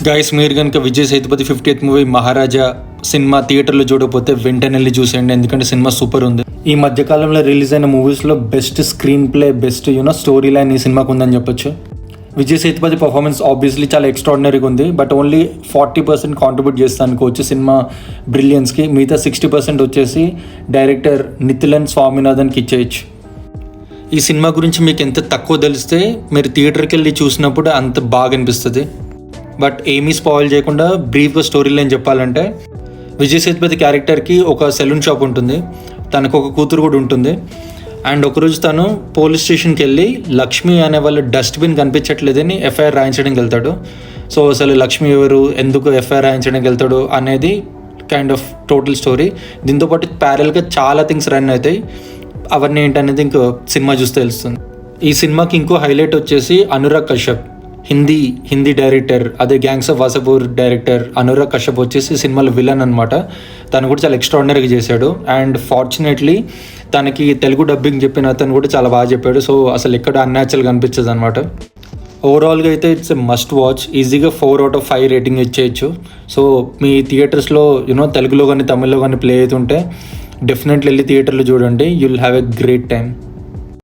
Guys, మీరు కనుక Vijay Sethupathi 50th movie మహారాజా cinema థియేటర్లో చూడకపోతే వెంటనే వెళ్ళి చూసేయండి, ఎందుకంటే సినిమా సూపర్ ఉంది. ఈ మధ్యకాలంలో రిలీజ్ అయిన మూవీస్లో best screen play, best story line ఈ సినిమాకు ఉందని చెప్పొచ్చు. విజయ్ సేతుపతి పర్ఫార్మెన్స్ ఆబ్వియస్లీ చాలా ఎక్స్ట్రాడినరీగా ఉంది, బట్ ఓన్లీ 40% కాంట్రిబ్యూట్ చేస్తాను అనుకోవచ్చు సినిమా బ్రిలియన్స్కి. మిగతా 60% వచ్చేసి డైరెక్టర్ నితిలన్ స్వామినాథన్కి ఇచ్చేయచ్చు. ఈ సినిమా గురించి మీకు ఎంత తక్కువ తెలిస్తే మీరు థియేటర్కి వెళ్ళి చూసినప్పుడు అంత బాగా అనిపిస్తుంది. బట్ ఏమీ స్పాయిల్ చేయకుండా బ్రీఫ్గా స్టోరీ లైన్ చెప్పాలంటే, విజయ్ సేతుపతి క్యారెక్టర్కి ఒక సెలూన్ షాప్ ఉంటుంది, తనకు ఒక కూతురు కూడా ఉంటుంది. అండ్ ఒకరోజు తను పోలీస్ స్టేషన్కి వెళ్ళి లక్ష్మి అనే వాళ్ళ డస్ట్బిన్ కనిపించట్లేదని ఎఫ్ఐఆర్ రాయించడానికి వెళ్తాడు. సో అసలు లక్ష్మి ఎవరు, ఎందుకు ఎఫ్ఐఆర్ రాయించడానికి వెళ్తాడు అనేది కైండ్ ఆఫ్ టోటల్ స్టోరీ. దీంతోపాటు ప్యారల్గా చాలా థింగ్స్ రన్ అవుతాయి, అవన్నీ ఏంటనేది ఇంకో సినిమా చూస్తే తెలుస్తుంది. ఈ సినిమాకి ఇంకో హైలైట్ వచ్చేసి అనురాగ్ కశ్యప్, హిందీ డైరెక్టర్, అదే gangs of Wasseypur director Anurag Kashyap వచ్చేసి సినిమాలో విలన్ అనమాట. తను కూడా చాలా ఎక్స్ట్రాడినరీగా చేశాడు. అండ్ ఫార్చునేట్లీ తనకి తెలుగు డబ్బింగ్ చెప్పిన అతను కూడా చాలా బాగా చెప్పాడు. సో అసలు ఎక్కడ అన్యాచురల్గా అనిపించదు అనమాట. ఓవరాల్గా అయితే ఇట్స్ ఎ మస్ట్ వాచ్. ఈజీగా 4/5 రేటింగ్ ఇచ్చేయచ్చు. సో మీ థియేటర్స్లో తెలుగులో కానీ తమిళ్లో కానీ ప్లే అవుతుంటే డెఫినెట్లీ వెళ్ళి థియేటర్లో చూడండి. You'll have a great time.